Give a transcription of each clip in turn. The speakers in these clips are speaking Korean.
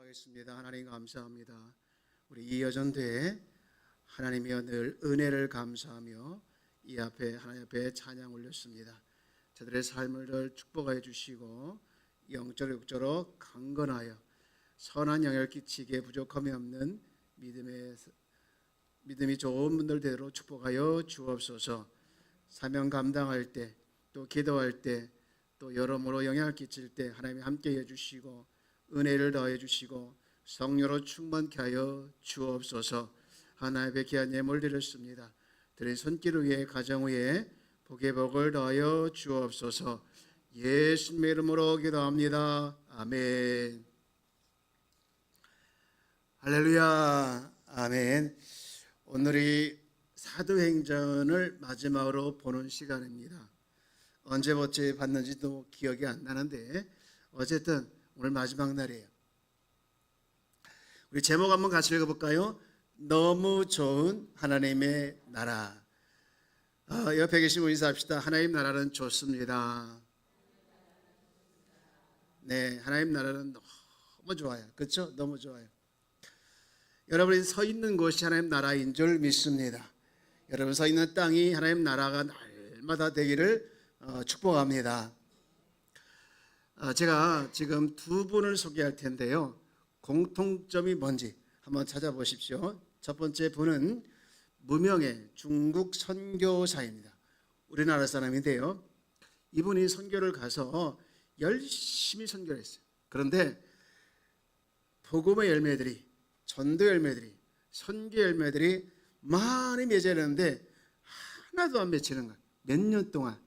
기도하겠습니다. 하나님 감사합니다. 우리 이여전도에 하나님이여 늘 은혜를 감사하며 이 앞에 하나님 앞에 찬양 올렸습니다. 저들의 삶을 늘 축복하여 주시고 영적으로 육적으로 강건하여 선한 영향을 끼치기에 부족함이 없는 믿음이 좋은 분들대로 축복하여 주옵소서. 사명 감당할 때 또 기도할 때 또 여러모로 영향을 끼칠 때 하나님이 함께 해주시고 은혜를 더해 주시고 성령으로 충만케 하여 주옵소서. 하나님의 귀한 예물 드렸습니다. 드린 손길 위에 가정 위에 복의 복을 더하여 주옵소서. 예수님의 이름으로 기도합니다. 아멘. 할렐루야. 아멘. 오늘이 사도행전을 마지막으로 보는 시간입니다. 언제부터 봤는지도 기억이 안 나는데 어쨌든 오늘 마지막 날이에요. 우리 제목 한번 같이 읽어볼까요? 너무 좋은 하나님의 나라. 옆에 계신 분 인사합시다. 하나님 나라는 좋습니다. 네, 하나님 나라는 너무 좋아요. 그렇죠? 너무 좋아요. 여러분이 서 있는 곳이 하나님 나라인 줄 믿습니다. 여러분 서 있는 땅이 하나님 나라가 날마다 되기를 축복합니다. 제가 지금 두 분을 소개할 텐데요. 공통점이 뭔지 한번 찾아보십시오. 첫 번째 분은 무명의 중국 선교사입니다. 우리나라 사람인데요. 이분이 선교를 가서 열심히 선교를 했어요. 그런데 복음의 열매들이, 전도 열매들이, 선교 열매들이 많이 맺어내는데 하나도 안 맺히는 거예요. 몇 년 동안.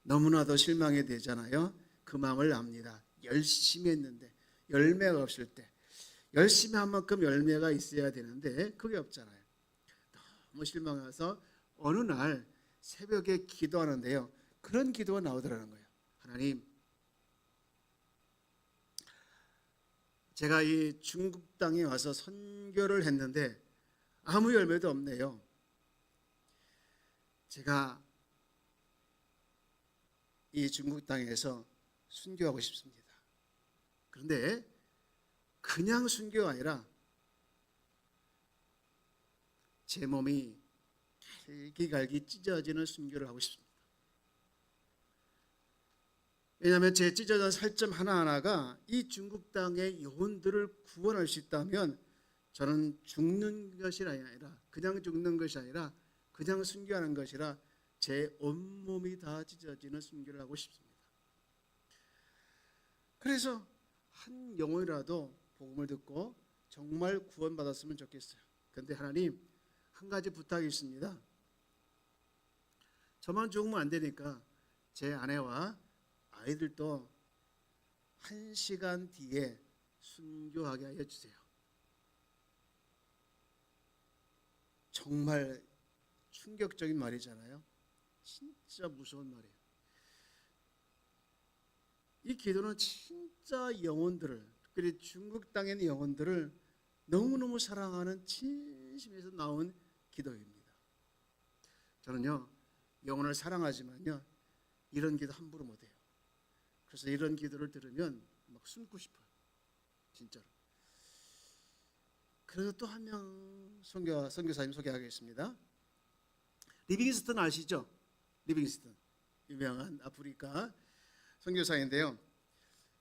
너무나도 실망이 되잖아요. 그 마음을 압니다. 열심히 했는데 열매가 없을 때 열심히 한 만큼 열매가 있어야 되는데 그게 없잖아요. 너무 실망해서 어느 날 새벽에 기도하는데요. 그런 기도가 나오더라는 거예요. 하나님, 제가 이 중국 땅에 와서 선교를 했는데 아무 열매도 없네요. 제가 이 중국 땅에서 순교하고 싶습니다. 그런데 그냥 순교가 아니라 제 몸이 갈기갈기 찢어지는 순교를 하고 싶습니다. 왜냐하면 제 찢어진 살점 하나하나가 이 중국 땅의 영혼들을 구원할 수 있다면 저는 죽는 것이 아니라 그냥 죽는 것이 아니라 그냥 순교하는 것이라 제 온몸이 다 찢어지는 순교를 하고 싶습니다. 그래서 한 영혼이라도 복음을 듣고 정말 구원받았으면 좋겠어요. 그런데 하나님, 한 가지 부탁이 있습니다. 저만 죽으면 안 되니까 제 아내와 아이들도 1시간 뒤에 순교하게 하여 주세요. 정말 충격적인 말이잖아요. 진짜 무서운 말이에요. 이 기도는 진짜 영혼들을, 특별히 중국 땅에 있는 영혼들을 너무너무 사랑하는 진심에서 나온 기도입니다. 저는요, 영혼을 사랑하지만요, 이런 기도 함부로 못해요. 그래서 이런 기도를 들으면 막 숨고 싶어요. 진짜로. 그래서 또 한 명 선교사님 소개하겠습니다. 리빙스턴 아시죠? 리빙스턴, 유명한 아프리카 선교사인데요.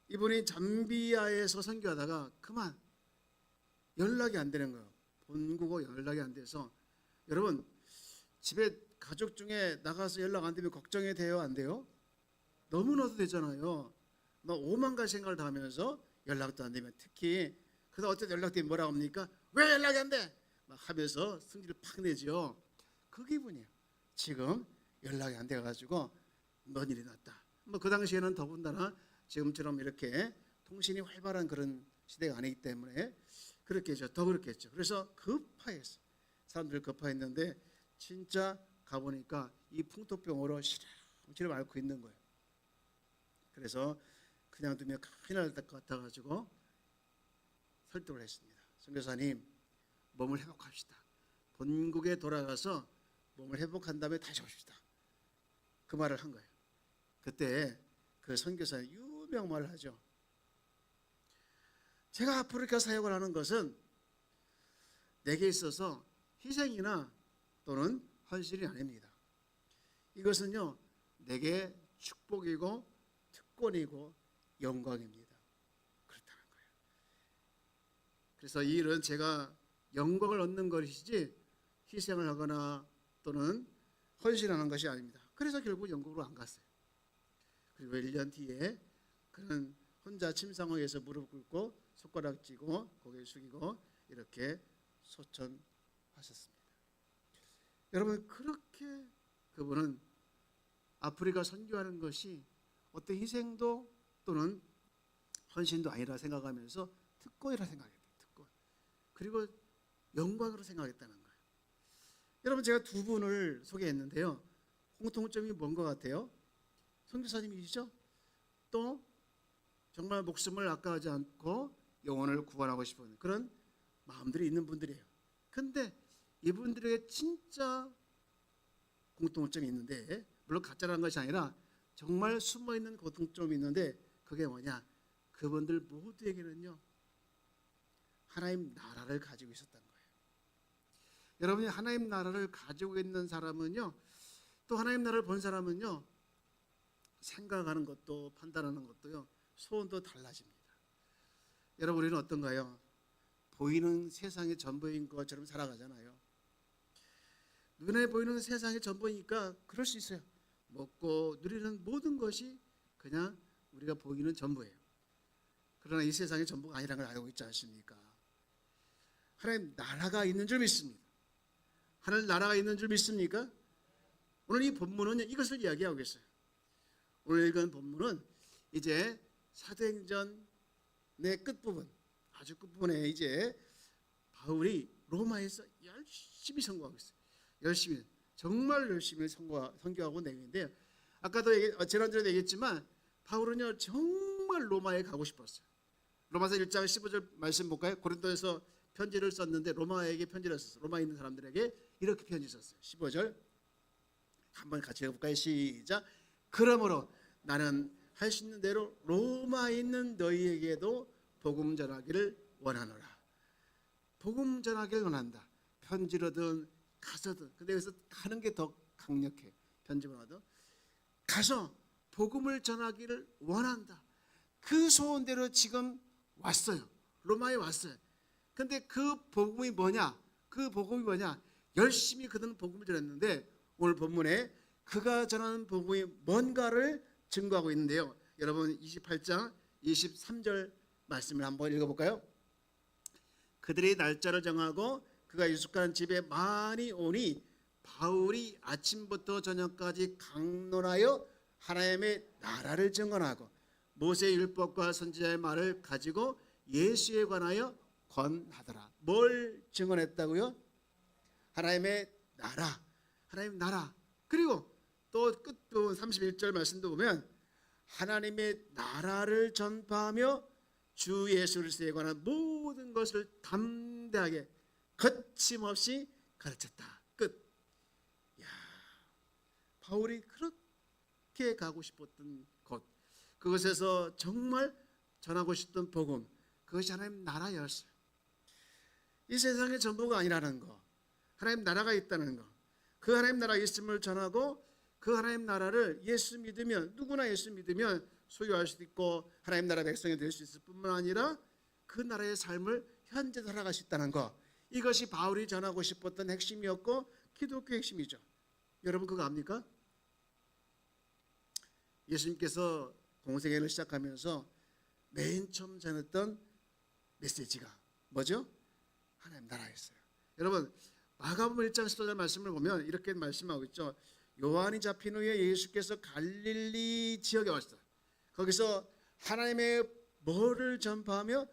이분이 잠비아에서 선교하다가 그만 연락이 안 되는 거예요. 본국어 연락이 안 돼서. 여러분, 집에 가족 중에 나가서 연락 안 되면 걱정이 돼요? 안 돼요? 너무나도 되잖아요. 막 오만가지 생각을 다 하면서 연락도 안 되면, 특히 그러다 어쨌든 연락되면 뭐라고 합니까? 왜 연락이 안 돼? 막 하면서 승질을 팍 내죠. 그 기분이에요. 지금 연락이 안 돼가지고 뭔 일이 났다. 뭐 그 당시에는 더군다나 지금처럼 이렇게 통신이 활발한 그런 시대가 아니기 때문에 그렇겠죠. 더 그렇겠죠. 그래서 급파했어. 사람들 급파했는데 진짜 가보니까 이 풍토병으로 시름시름 앓고 있는 거예요. 그래서 그냥 두면 큰일 날 것 같아가지고 설득을 했습니다. 선교사님, 몸을 회복합시다. 본국에 돌아가서 몸을 회복한 다음에 다시 옵시다. 그 말을 한 거예요. 그때 그 선교사는 유명 말을 하죠. 제가 아프리카 사역을 하는 것은 내게 있어서 희생이나 또는 헌신이 아닙니다. 이것은요, 내게 축복이고 특권이고 영광입니다. 그렇다는 거예요. 그래서 이 일은 제가 영광을 얻는 것이지 희생을 하거나 또는 헌신하는 것이 아닙니다. 그래서 결국 영국으로 안 갔어요. 그리고 1년 뒤에 그는 혼자 침상호에서 무릎 꿇고 손가락 쥐고 고개 숙이고 이렇게 소천하셨습니다. 여러분, 그렇게 그분은 아프리카 선교하는 것이 어떤 희생도 또는 헌신도 아니라 생각하면서 특권이라 생각했대요. 특권. 그리고 영광으로 생각했다는 거예요. 여러분, 제가 두 분을 소개했는데요. 공통점이 뭔 것 같아요? 선교사님이시죠? 또 정말 목숨을 아까워하지 않고 영혼을 구원하고 싶은 그런 마음들이 있는 분들이에요. 근데 이분들에게 진짜 공통점이 있는데, 물론 가짜라는 것이 아니라 정말 숨어있는 공통점이 있는데, 그게 뭐냐? 그분들 모두에게는요, 하나님 나라를 가지고 있었던 거예요. 여러분이 하나님 나라를 가지고 있는 사람은요, 또 하나님 나라를 본 사람은요, 생각하는 것도 판단하는 것도요, 소원도 달라집니다. 여러분, 우리는 어떤가요? 보이는 세상의 전부인 것처럼 살아가잖아요. 눈에 보이는 세상의 전부니까 그럴 수 있어요. 먹고 누리는 모든 것이 그냥 우리가 보이는 전부예요. 그러나 이 세상의 전부가 아니라는 걸 알고 있지 않습니까? 하나님 나라가 있는 줄 믿습니다. 하늘 나라가 있는 줄 믿습니까? 오늘 이 본문은 이것을 이야기하고 있어요. 오늘 읽은 본문은 이제 사도행전의 끝부분, 아주 끝부분에 이제 바울이 로마에서 열심히 선교하고 있어요. 열심히, 정말 열심히 선교하고 내는데, 아까도 지난주에 얘기했지만 바울은요 정말 로마에 가고 싶었어요. 로마서 1장 15절 말씀 볼까요? 고린도에서 편지를 썼는데 로마에게 편지를 썼어요. 로마에 있는 사람들에게 이렇게 편지 썼어요. 15절 한번 같이 읽어볼까요? 시작. 그러므로 나는 할 수 있는 대로 로마에 있는 너희에게도 복음 전하기를 원하노라. 복음 전하기를 원한다. 편지로든 가서든. 근데 여기서 가는 게 더 강력해. 편지보다도 가서 복음을 전하기를 원한다. 그 소원대로 지금 왔어요. 로마에 왔어요. 근데 그 복음이 뭐냐? 그 복음이 뭐냐? 열심히 그들은 복음을 전했는데 오늘 본문에 그가 전하는 복음이 뭔가를 증거하고 있는데요. 여러분 28장 23절 말씀을 한번 읽어볼까요? 그들이 날짜를 정하고 그가 유숙하는 집에 많이 오니 바울이 아침부터 저녁까지 강론하여 하나님의 나라를 증언하고 모세의 율법과 선지자의 말을 가지고 예수에 관하여 권하더라. 뭘 증언했다고요? 하나님의 나라, 하나님 나라. 그리고 또 끝부분 31절 말씀도 보면 하나님의 나라를 전파하며 주 예수 그리스도에 관한 모든 것을 담대하게 거침없이 가르쳤다. 끝. 야, 바울이 그렇게 가고 싶었던 곳, 그것에서 정말 전하고 싶던 복음, 그것이 하나님 나라였어요. 이 세상의 전부가 아니라는 거, 하나님 나라가 있다는 거, 그 하나님 나라가 있음을 전하고 그 하나님 나라를 예수 믿으면, 누구나 예수 믿으면 소유할 수 있고 하나님 나라 백성이 될 수 있을 뿐만 아니라 그 나라의 삶을 현재 살아갈 수 있다는 거, 이것이 바울이 전하고 싶었던 핵심이었고 기독교 핵심이죠. 여러분 그거 압니까? 예수님께서 공생애를 시작하면서 맨 처음 전했던 메시지가 뭐죠? 하나님 나라였어요. 여러분 마가복음 1장 14절 말씀을 보면 이렇게 말씀하고 있죠. 요한이 잡힌 후에 예수께서 갈릴리 지역에 왔어요. 거기서 하나님의 뭐를 전파하며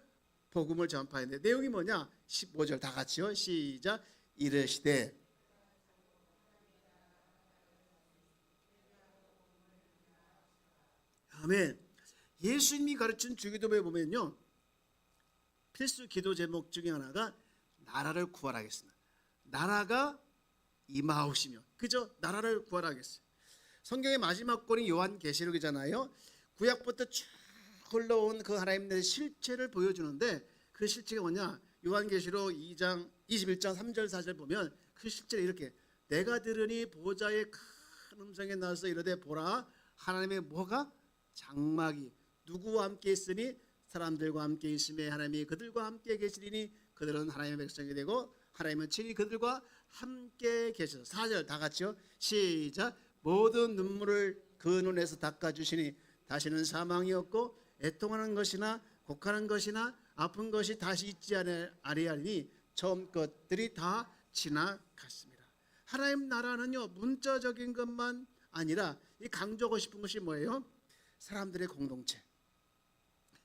복음을 전파했는데 내용이 뭐냐? 15절 다 같이요. 시작. 이르시되 아멘. 예수님이 가르친 주기도문에 보면요, 필수 기도 제목 중에 하나가 나라를 구하라겠습니다. 나라가 임하옵시며, 그죠? 나라를 구하라겠어요. 성경의 마지막 권이 요한계시록이잖아요. 구약부터 쭉 흘러온 그 하나님 나라의 실체를 보여주는데 그 실체가 뭐냐? 요한계시록 2장 21장 3절 4절 보면 그 실체를 이렇게 내가 들으니 보좌의 큰 음성이 나서 이르되 보라 하나님의 뭐가? 장막이 누구와 함께 있으니 사람들과 함께 있음에 하나님이 그들과 함께 계시리니 그들은 하나님의 백성이 되고 하나님은 친히 그들과 함께 계셔서 4절 다 같이요. 시작. 모든 눈물을 그 눈에서 닦아주시니 다시는 사망이 없고 애통하는 것이나 곡하는 것이나 아픈 것이 다시 있지 아니하리니 처음 것들이 다 지나갔습니다. 하나님 나라는요 문자적인 것만 아니라 이 강조하고 싶은 것이 뭐예요? 사람들의 공동체.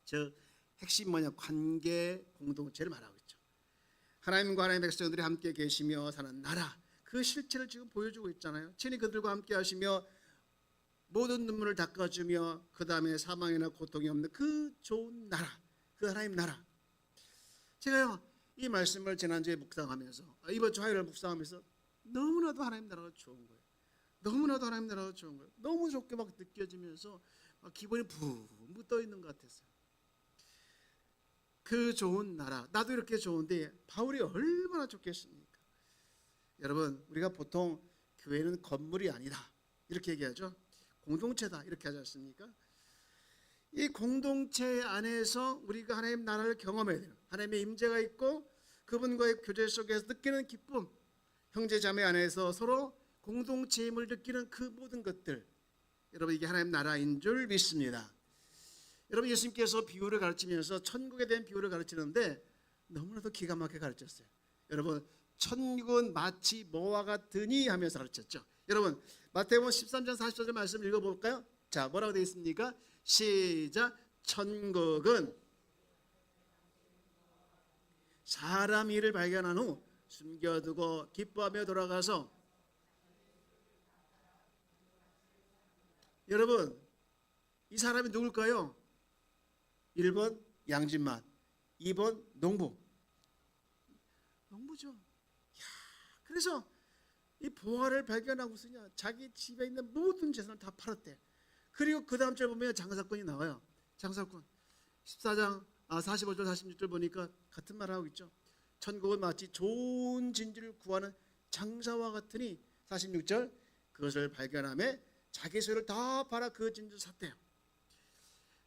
즉 핵심 뭐냐? 관계 공동체를 말하고 있죠. 하나님과 하나님의 백성들이 함께 계시며 사는 나라 그 실체를 지금 보여주고 있잖아요. 친히 그들과 함께 하시며 모든 눈물을 닦아주며 그 다음에 사망이나 고통이 없는 그 좋은 나라 그 하나님 나라. 제가요 이 말씀을 지난주에 묵상하면서 이번 주 화요일 묵상하면서 너무나도 하나님 나라가 좋은 거예요. 너무나도 하나님 나라가 좋은 거예요. 너무 좋게 막 느껴지면서 막 기분이 붕 떠 있는 것 같았어요. 그 좋은 나라 나도 이렇게 좋은데 바울이 얼마나 좋겠습니까? 여러분 우리가 보통 교회는 건물이 아니다 이렇게 얘기하죠. 공동체다 이렇게 하지 않습니까? 이 공동체 안에서 우리가 하나님 나라를 경험해야 돼요. 하나님의 임재가 있고 그분과의 교제 속에서 느끼는 기쁨, 형제 자매 안에서 서로 공동체임을 느끼는 그 모든 것들, 여러분 이게 하나님 나라인 줄 믿습니다. 여러분 예수님께서 비유를 가르치면서 천국에 대한 비유를 가르치는데 너무나도 기가 막히게 가르쳤어요. 여러분 천국은 마치 뭐와 같으니 하면서 가르쳤죠. 여러분 마태복음 13장 44절 말씀 읽어볼까요? 자 뭐라고 되어 있습니까? 시작. 천국은 사람 일을 발견한 후 숨겨두고 기뻐하며 돌아가서 여러분 이 사람이 누굴까요? 1번 양진만 2번 농부죠. 그래서 이 보화를 발견하고 쓰냐 자기 집에 있는 모든 재산을 다 팔았대. 그리고 그 다음 절 보면 장사꾼이 나와요. 장사꾼 14장 45절 46절 보니까 같은 말 하고 있죠. 천국은 마치 좋은 진주를 구하는 장사와 같으니 46절 그것을 발견하며 자기 소유를 다 팔아 그 진주를 샀대요.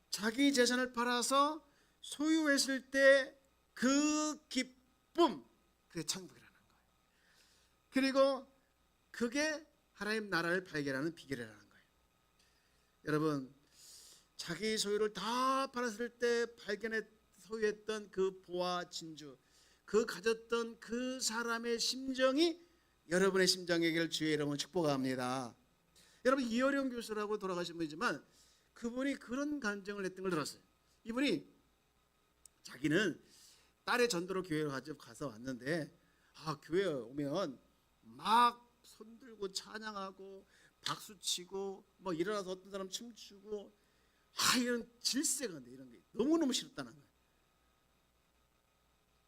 자기 재산을 팔아서 소유했을 때 그 기쁨 그게 천국이라는 거예요. 그리고 그게 하나님 나라를 발견하는 비결이라는 거예요. 여러분 자기 소유를 다 팔았을 때 소유했던 그 보화 진주 그 가졌던 그 사람의 심정이 여러분의 심정에게 주의 이름으로 축복합니다. 여러분 이어령 교수라고 돌아가신 분이지만 그분이 그런 간증을 했던 걸 들었어요. 이분이 자기는 딸의 전도로 교회를 가서 왔는데 교회에 오면 막 손들고 찬양하고 박수치고 뭐 일어나서 어떤 사람 춤추고 이런 질색은 이런 게 너무너무 싫었다는 거예요.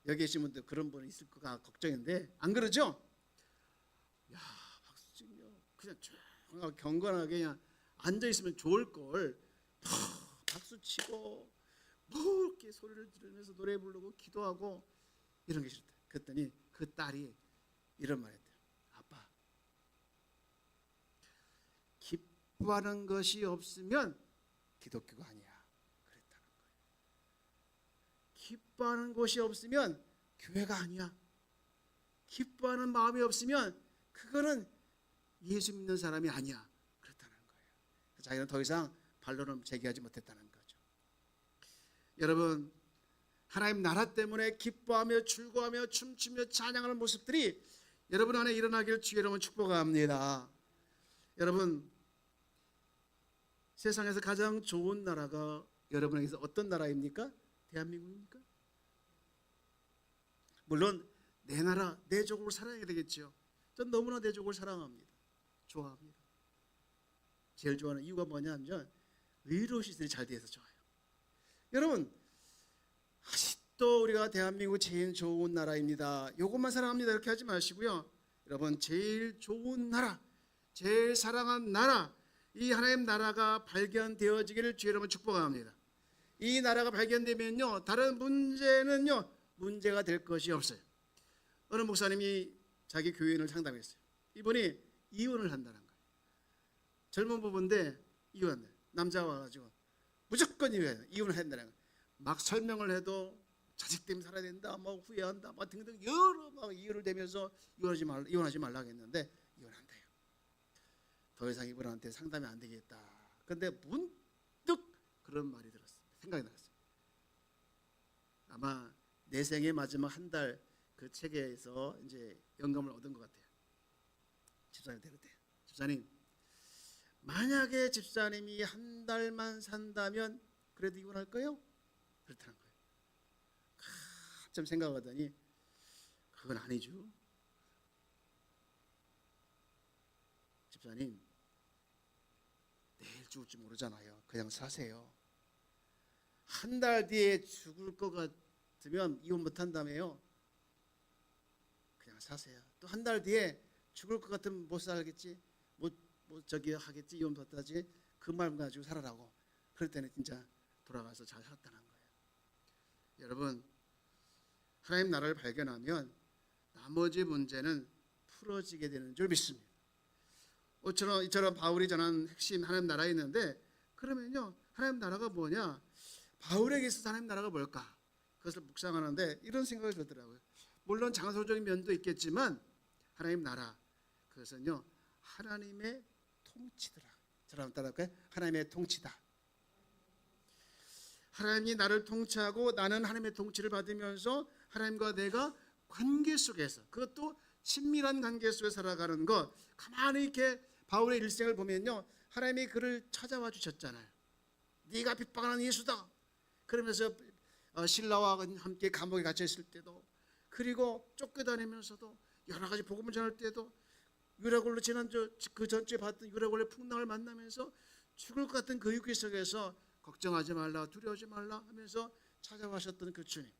여기 계신 분들 그런 분이 있을까 걱정인데 안 그러죠? 야 박수 치며 그냥 조용하게 경건하게 그냥 앉아있으면 좋을걸 박수 치고 뭐 이렇게 소리를 지르면서 노래 부르고 기도하고 이런 게 싫다. 그랬더니 그 딸이 이런 말 했대요. 아빠 기뻐하는 것이 없으면 기독교가 아니야 그랬다는 거예요. 기뻐하는 것이 없으면 교회가 아니야. 기뻐하는 마음이 없으면 그거는 예수 믿는 사람이 아니야 그랬다는 거예요. 자기는 더 이상 반론을 제기하지 못했다는 거죠. 여러분 하나님 나라 때문에 기뻐하며 즐거워하며 춤추며 찬양하는 모습들이 여러분 안에 일어나기를 주의 이름으로 축복합니다. 여러분 세상에서 가장 좋은 나라가 여러분에게서 어떤 나라입니까? 대한민국입니까? 물론 내 나라 내 족을 사랑해야 되겠죠. 전 너무나 내 족을 사랑합니다. 좋아합니다. 제일 좋아하는 이유가 뭐냐면 의료 시설이 잘 돼서 좋아요. 여러분 아직도 우리가 대한민국 제일 좋은 나라입니다. 이것만 사랑합니다 이렇게 하지 마시고요. 여러분 제일 좋은 나라 제일 사랑한 나라 이 하나님 나라가 발견되어지기를 주의 이름으로 축복합니다. 이 나라가 발견되면요, 다른 문제는요, 문제가 될 것이 없어요. 어느 목사님이 자기 교인을 상담했어요. 이분이 이혼을 한다는 거예요. 젊은 부부인데 이혼, 남자가 와가지고 무조건 이혼을 한다는 거예요. 막 설명을 해도 자식 때문에 살아야 된다, 뭐 후회한다, 뭐 등등 여러 막 이유를 대면서 이혼하지 말라고 했는데 이혼한대요. 더 이상 이분한테 상담이 안 되겠다. 근데 문득 그런 말이 들었어요. 생각이 났어요. 아마 내 생의 마지막 한 달 그 책에서 이제 영감을 얻은 것 같아요. 집사님 데려대. 집사님, 만약에 집사님이 한 달만 산다면 그래도 이혼할 거요? 그렇다는 거예요. 한참 생각하더니 그건 아니죠. 집사님, 내일 죽을지 모르잖아요. 그냥 사세요. 한 달 뒤에 죽을 것 같으면 이혼 못한다며요. 그냥 사세요. 또 한 달 뒤에 죽을 것 같으면 못 살겠지, 못 저기 하겠지, 이혼 못하지. 그 말 가지고 살아라고. 그럴 때는 진짜 돌아가서 잘 살았다는 거예요. 여러분, 하나님 나라를 발견하면 나머지 문제는 풀어지게 되는 줄 믿습니다. 이처럼 바울이 전한 핵심 하나님 나라에 있는데, 그러면요, 하나님 나라가 뭐냐? 바울에게 있어서 하나님 나라가 뭘까? 그것을 묵상하는데 이런 생각이 들더라고요. 물론 장소적인 면도 있겠지만 하나님 나라, 그것은요, 하나님의 통치더라. 저랑 따라할까요? 하나님의 통치다. 하나님이 나를 통치하고 나는 하나님의 통치를 받으면서 하나님과 내가 관계 속에서, 그것도 친밀한 관계 속에 살아가는 것. 가만히 이렇게 바울의 일생을 보면요, 하나님이 그를 찾아와 주셨잖아요. 네가 핍박하는 예수다. 그러면서 신라와 함께 감옥에 갇혀 있을 때도, 그리고 쫓겨다니면서도 여러 가지 복음을 전할 때도, 유라굴로 그 전주에 봤던 유라굴의 풍랑을 만나면서 죽을 것 같은 그 위기 속에서 걱정하지 말라, 두려워하지 말라 하면서 찾아가셨던 그 주님,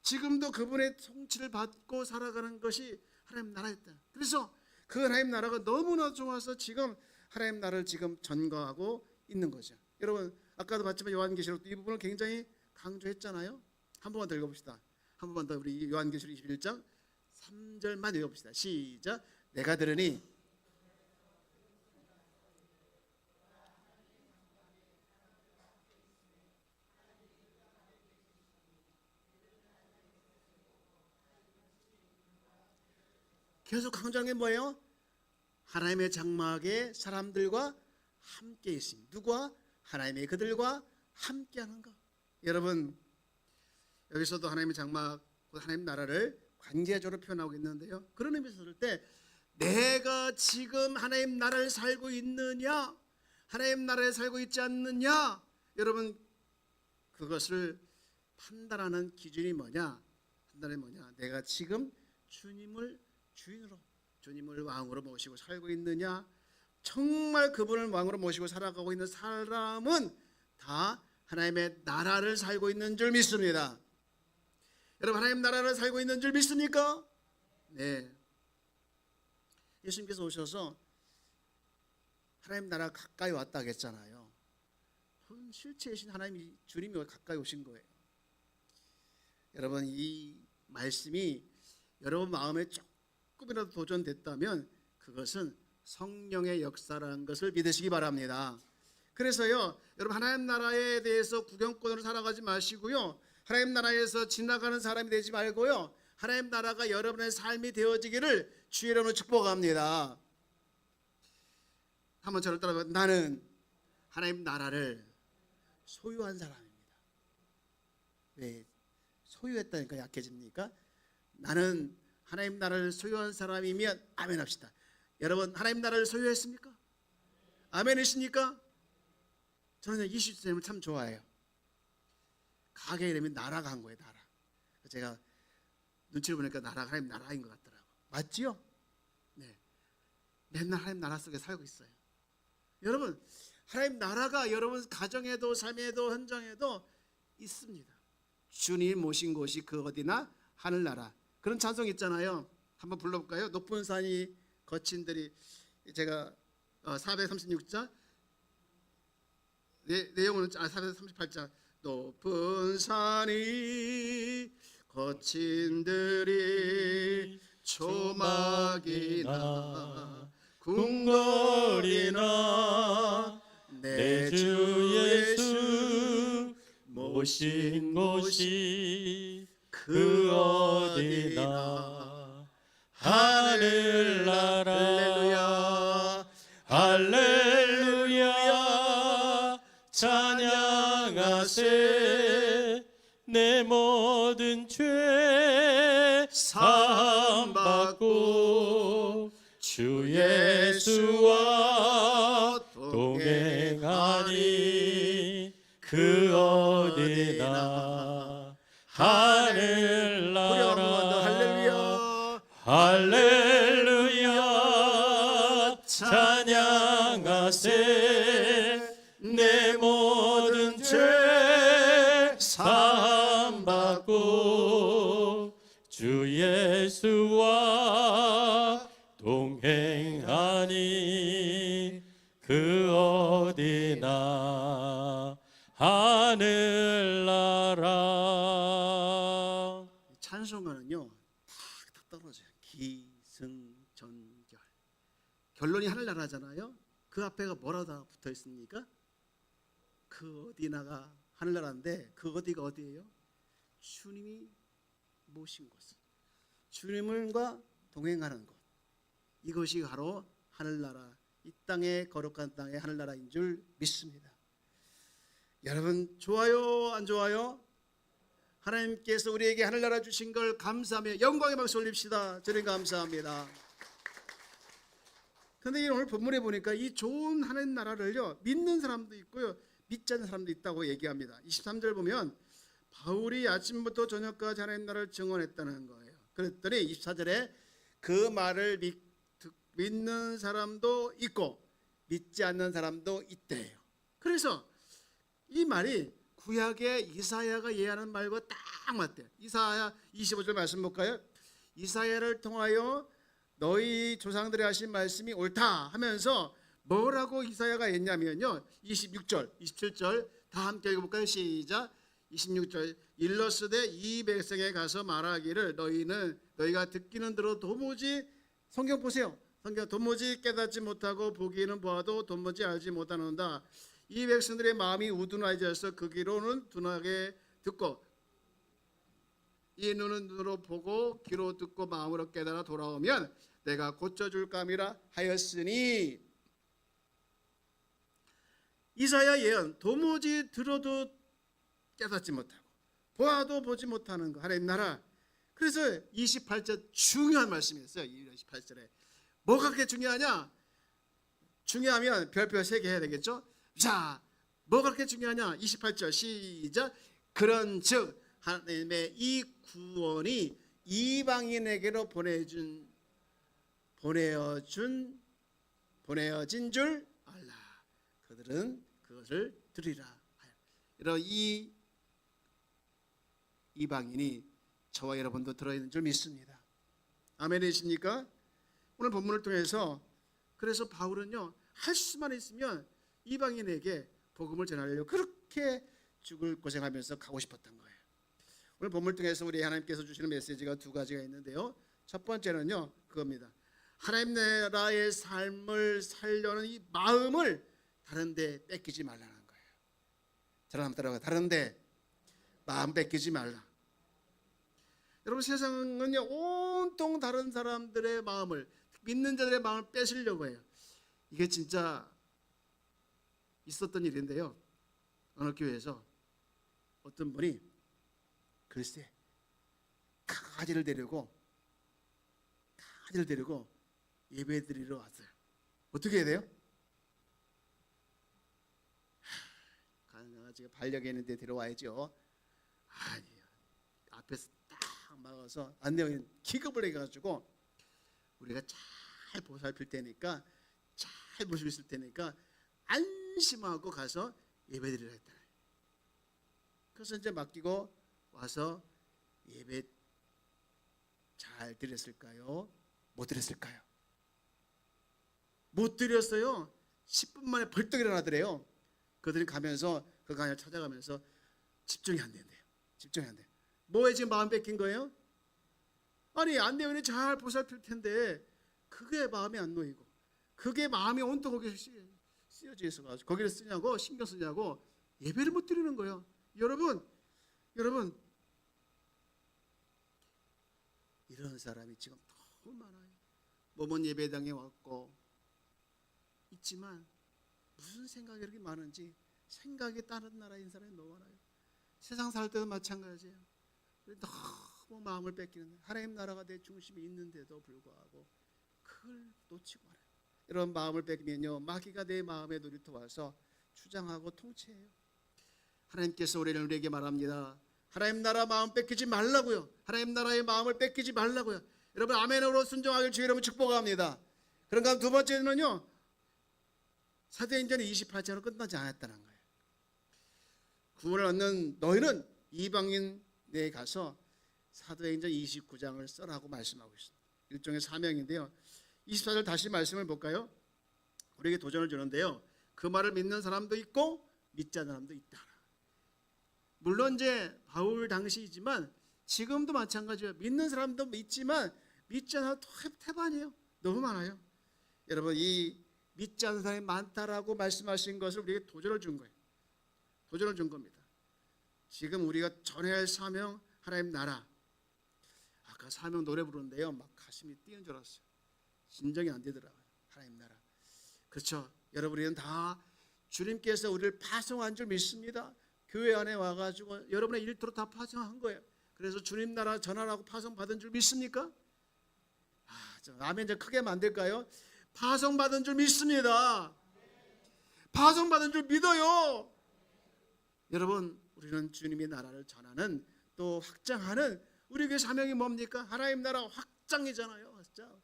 지금도 그분의 통치를 받고 살아가는 것이 하나님 나라였다. 그래서 그 하나님 나라가 너무나 좋아서 지금 하나님 나라를 지금 전거하고 있는 거죠. 여러분, 아까도 봤지만 요한계시록도 이 부분을 굉장히 강조했잖아요. 한 번만 더 읽어봅시다. 한 번만 더 우리 요한계시록 21장 3절만 읽어봅시다. 시작. 내가 들으니 계속 강조한 게 뭐예요? 하나님의 장막에 사람들과 함께 있습니다. 누구와? 하나님의 그들과 함께하는 것. 여러분, 여기서도 하나님의 장막, 하나님 나라를 관계적으로 표현하고 있는데요, 그런 의미에서 볼 때 내가 지금 하나님 나라를 살고 있느냐, 하나님 나라에 살고 있지 않느냐, 여러분, 그것을 판단하는 기준이 뭐냐? 판단이 뭐냐? 내가 지금 주님을 주인으로, 주님을 왕으로 모시고 살고 있느냐? 정말 그분을 왕으로 모시고 살아가고 있는 사람은 다 하나님의 나라를 살고 있는 줄 믿습니다. 여러분, 하나님 나라를 살고 있는 줄 믿습니까? 네. 예수님께서 오셔서 하나님 나라 가까이 왔다 했잖아요. 실체이신 하나님 주님이 가까이 오신 거예요. 여러분, 이 말씀이 여러분 마음에 조금이라도 도전됐다면 그것은 성령의 역사라는 것을 믿으시기 바랍니다. 그래서요, 여러분, 하나님 나라에 대해서 구경꾼으로 살아가지 마시고요, 하나님 나라에서 지나가는 사람이 되지 말고요, 하나님 나라가 여러분의 삶이 되어지기를 주의 이름으로 축복합니다. 한번 저를 따라봐. 나는 하나님 나라를 소유한 사람입니다. 왜 소유했다니까 약해집니까? 나는 하나님 나라를 소유한 사람이면 아멘 합시다. 여러분, 하나님 나라를 소유했습니까? 아멘이십니까? 저는 이 시스템을 참 좋아해요. 가게 이름이 나라가 한 거예요. 나라. 제가 눈치를 보니까 나라가 하나님 나라인 것 같더라고. 맞지요? 네. 맨날 하나님 나라 속에 살고 있어요. 여러분, 하나님 나라가 여러분 가정에도 삶에도 현장에도 있습니다. 주님 모신 곳이 그 어디나 하늘나라. 그런 찬송 있잖아요. 한번 불러볼까요? 높은 산이 거친 들이, 제가 436장 내용은 438장. 높은 산이 거친 들이 초막이나 궁궐이나 내 주 예수 모신 곳이 그 어디나 하늘나라 할렐루야 찬양하세 내 모든 죄 사함받고 주 예수와 동행하니 그 어디나 하늘나라 할렐루야 찬양하세 내 모든 죄 사함받고 주 예수와 동행하니 그 어디나 하늘나라. 찬송가는요 탁 떨어져요. 기승전결. 결론이 하늘나라잖아요. 그 앞에가 뭐라고 다 붙어 있습니까? 그 어디나가 하늘나라인데 그 어디가 어디예요? 주님이 모신 곳, 주님과 동행하는 곳, 이것이 바로 하늘나라, 이 땅의 거룩한 땅의 하늘나라인 줄 믿습니다. 여러분 좋아요 안 좋아요? 하나님께서 우리에게 하늘나라 주신 걸 감사하며 영광의 박수 올립시다. 저는 감사합니다. 그런데 오늘 본문에 보니까 이 좋은 하늘나라를요 믿는 사람도 있고요 믿지 않는 사람도 있다고 얘기합니다. 23절 보면 바울이 아침부터 저녁까지 하나님 나라를 증언했다는 거예요. 그랬더니 24절에 그 말을 믿는 사람도 있고 믿지 않는 사람도 있대요. 그래서 이 말이 구약의 이사야가 예언하는 말과 딱 맞대요. 이사야 25절 말씀 볼까요? 이사야를 통하여 너희 조상들이 하신 말씀이 옳다 하면서 뭐라고 이사야가 했냐면요 26절 27절 다 함께 읽어볼까요? 시작. 26절 일러스되 이 백성에 가서 말하기를 너희가 듣기는 들어 도무지 성경 보세요. 성경 도무지 깨닫지 못하고 보기는 보아도 도무지 알지 못하는다. 이 백성들의 마음이 우둔하여져서 그 귀로는 둔하게 듣고 이 눈은 눈으로 보고 귀로 듣고 마음으로 깨달아 돌아오면 내가 고쳐줄 감이라 하였으니. 이사야 예언 도무지 들어도 깨닫지 못하고 보아도 보지 못하는 거 하나님 나라. 그래서 28절 중요한 말씀이었어요. 28절에 뭐가 그렇게 중요하냐? 중요하면 별표 3개 해야 되겠죠? 자, 뭐가 그렇게 중요하냐? 28절 시작. 그런즉 하나님의 이 구원이 이방인에게로 보내어진 줄 알라. 그들은 그것을 들으리라. 이런 이 이방인이 저와 여러분도 들어있는 줄 믿습니다. 아멘이십니까? 오늘 본문을 통해서 그래서 바울은요 할 수만 있으면 이방인에게 복음을 전하려고 그렇게 죽을 고생하면서 가고 싶었던 거예요. 오늘 본문을 통해서 우리 하나님께서 주시는 메시지가 두 가지가 있는데요. 첫 번째는요 그겁니다. 하나님 나라의 삶을 살려는 이 마음을 다른 데 뺏기지 말라는 거예요. 저랑 한번 따라가. 다른 데 마음 뺏기지 말라. 여러분 세상은요 온통 다른 사람들의 마음을 믿는 자들의 마음을 뺏으려고 해요. 이게 진짜 있었던 일인데요. 어느 교회에서 어떤 분이 글쎄 강아지를 데리고 예배 드리러 왔어요. 어떻게 해야 돼요? 강아지가 반려견 있는데 데려와야죠. 아니 앞에서 딱 막아서 안내원이 기겁을 해가지고 우리가 잘 보살필 테니까 잘 모시고 있을 테니까 안심하고 가서 예배드리라 했다. 그래서 이제 맡기고 와서 예배 잘 드렸을까요? 못 드렸을까요? 못 드렸어요. 10분 만에 벌떡 일어나더래요. 그들이 가면서 그 강을 찾아가면서 집중이 안 된대요. 집중이 안 돼. 뭐에 지금 마음 뺏긴 거예요? 아니 안내원이 잘 보살필 텐데 그게 마음에 안 놓이고 그게 마음이 온통 거기에 쓰여져 있어가지고 거기를 쓰냐고 신경 쓰냐고 예배를 못 드리는 거예요. 여러분 이런 사람이 지금 너무 많아요. 뭐먼 예배당에 왔고 있지만 무슨 생각이 이렇게 많은지 생각이 다른 나라인 사람이 너무 많아요. 세상 살 때도 마찬가지예요. 너무 마음을 뺏기는 하나님 나라가 내 중심에 있는데도 불구하고 그걸 놓치고 말아요. 이런 마음을 뺏기면요 마귀가 내 마음에 놀이터 와서 주장하고 통치해요. 하나님께서 우리에게 말합니다. 하나님 나라 마음 뺏기지 말라고요. 하나님 나라의 마음을 뺏기지 말라고요. 여러분 아멘으로 순종하길 주의 이름으로 축복합니다. 그런가 두 번째는요 사도행전 28장으로 끝나지 않았다는 거예요. 구원을 얻는 너희는 이방인에 가서 사도행전 29장을 써라고 말씀하고 있습니다. 일종의 사명인데요. 24절 다시 말씀을 볼까요? 우리에게 도전을 주는데요. 그 말을 믿는 사람도 있고 믿지 않는 사람도 있다. 물론 이제 바울 당시이지만 지금도 마찬가지예요. 믿는 사람도 믿지만 믿지 않는 사람도 태반이에요. 너무 많아요. 여러분 이 믿지 않는 사람이 많다라고 말씀하신 것을 우리에게 도전을 준 거예요. 도전을 준 겁니다. 지금 우리가 전해야 할 사명 하나님 나라. 아까 사명 노래 부르는데요. 막 가슴이 뛰는 줄 알았어요. 진정이 안 되더라고요. 하나님 나라. 그렇죠. 여러분 우리는 다 주님께서 우리를 파송한 줄 믿습니다. 교회 안에 와가지고 여러분의 일터로 다 파송한 거예요. 그래서 주님 나라 전하라고 파송받은 줄 믿습니까? 아멘 좀 크게 만들까요? 파송받은 줄 믿습니다. 파송받은 줄 믿어요. 여러분 우리는 주님의 나라를 전하는 또 확장하는 우리에게 사명이 뭡니까? 하나님 나라 확장이잖아요. 확장.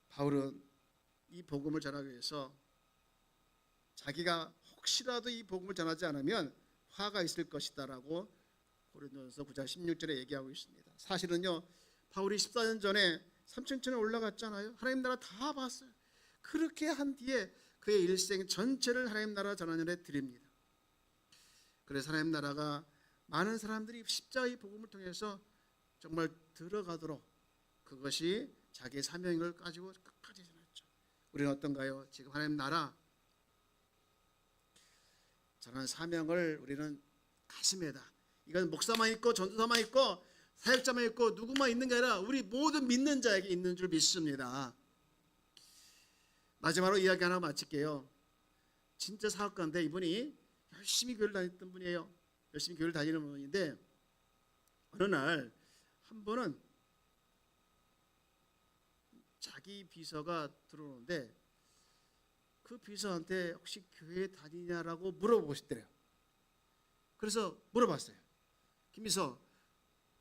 바울은 이 복음을 전하기 위해서 자기가 혹시라도 이 복음을 전하지 않으면 화가 있을 것이다라고 고린도전서 9장 16절에 얘기하고 있습니다. 사실은요 바울이 14년 전에 삼층천에 올라갔잖아요. 하나님 나라 다 봤어요. 그렇게 한 뒤에 그의 일생 전체를 하나님 나라 전하는 데 드립니다. 그래서 하나님 나라가 많은 사람들이 십자가의 복음을 통해서 정말 들어가도록 그것이 자기의 사명을 가지고 끝까지 전했죠. 우리는 어떤가요? 지금 하나님 나라 전하는 사명을 우리는 가슴에다 이건 목사만 있고 전도사만 있고 사역자만 있고 누구만 있는 게 아니라 우리 모든 믿는 자에게 있는 줄 믿습니다. 마지막으로 이야기 하나 마칠게요. 진짜 사역가인데 이분이 열심히 교회를 다녔던 분이에요. 열심히 교회를 다니는 분인데 어느 날 한 번은 자기 비서가 들어오는데 그 비서한테 혹시 교회 다니냐라고 물어보고 싶더래요. 그래서 물어봤어요. 김비서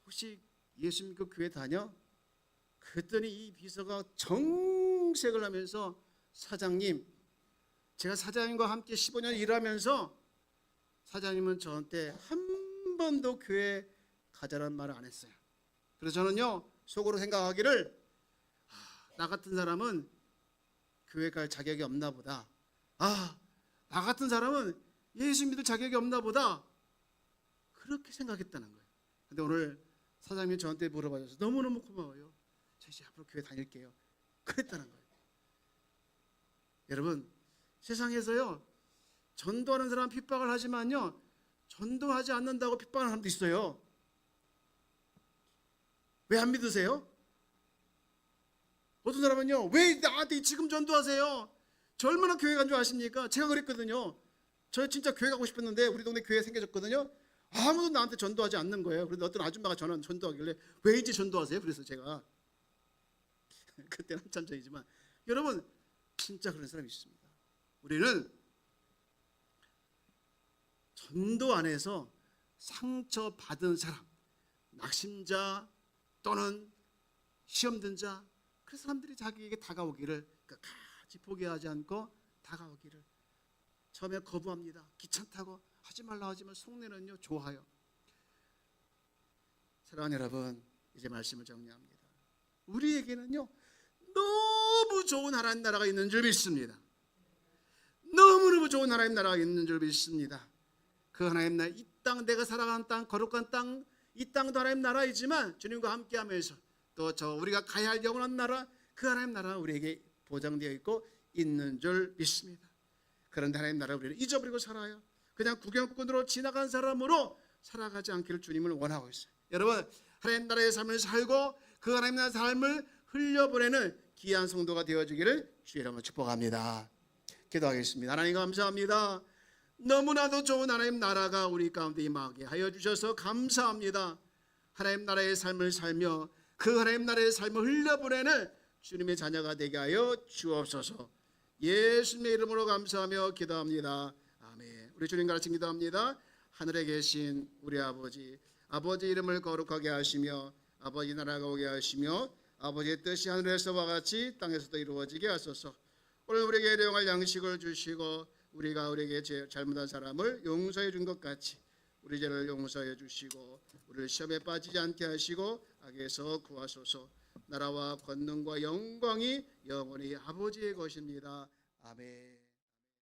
혹시 예수 믿고 교회 다녀? 그랬더니 이 비서가 정색을 하면서 사장님 제가 사장님과 함께 15년 일하면서 사장님은 저한테 한 번도 교회 가자라는 말을 안 했어요. 그래서 저는요 속으로 생각하기를 나 같은 사람은 교회 갈 자격이 없나 보다. 나 같은 사람은 예수 믿을 자격이 없나 보다. 그렇게 생각했다는 거예요. 근데 오늘 사장님이 저한테 물어봐 줘서 너무너무 고마워요. 저 이제 앞으로 교회 다닐게요. 그랬다는 거예요. 여러분 세상에서요 전도하는 사람 핍박을 하지만요 전도하지 않는다고 핍박하는 사람도 있어요. 왜 안 믿으세요? 어떤 사람은요 왜 나한테 지금 전도하세요? 저 얼마나 교회 간 줄 아십니까? 제가 그랬거든요. 저 진짜 교회 가고 싶었는데 우리 동네 교회 생겨졌거든요. 아무도 나한테 전도하지 않는 거예요. 그런데 어떤 아줌마가 저는 전도하길래 왜 이제 전도하세요? 그래서 제가 그때는 한참 전이지만 여러분 진짜 그런 사람이 있습니다. 우리는 전도 안에서 상처받은 사람, 낙심자 또는 시험든 자 그 사람들이 자기에게 다가오기를 끝까지 포기하지 않고 다가오기를 처음에 거부합니다. 귀찮다고 하지 말라 하지만 속내는요 좋아요. 사랑하는 여러분 이제 말씀을 정리합니다. 우리에게는요 너무 좋은 하나님 나라가 있는 줄 믿습니다. 너무너무 좋은 하나님 나라가 있는 줄 믿습니다. 그 하나님 나라, 이 땅, 내가 살아가는 땅, 거룩한 땅, 이 땅도 하나님 나라이지만 주님과 함께하면서 또 저 우리가 가야 할 영원한 나라, 그 하나님 나라가 우리에게 보장되어 있고 있는 줄 믿습니다. 그런데 하나님 나라를 우리는 잊어버리고 살아요. 그냥 구경꾼으로 지나간 사람으로 살아가지 않기를 주님을 원하고 있어요. 여러분, 하나님 나라의 삶을 살고 그 하나님 나라의 삶을 흘려보내는 귀한 성도가 되어주기를 주의 이름으로 축복합니다. 기도하겠습니다. 하나님 감사합니다. 너무나도 좋은 하나님 나라가 우리 가운데 임하게 하여 주셔서 감사합니다. 하나님 나라의 삶을 살며 그 하나님 나라의 삶을 흘려보내는 주님의 자녀가 되게 하여 주옵소서. 예수님의 이름으로 감사하며 기도합니다. 아멘. 우리 주님 가르쳐 기도합니다. 하늘에 계신 우리 아버지, 아버지 이름을 거룩하게 하시며 아버지 나라가 오게 하시며 아버지의 뜻이 하늘에서와 같이 땅에서도 이루어지게 하소서. 오늘 우리에게 일용할 양식을 주시고 우리가 우리에게 잘못한 사람을 용서해 준 것 같이 우리 죄를 용서해 주시고 우리를 시험에 빠지지 않게 하시고 악에서 구하소서. 나라와 권능과 영광이 영원히 아버지의 것입니다. 아멘.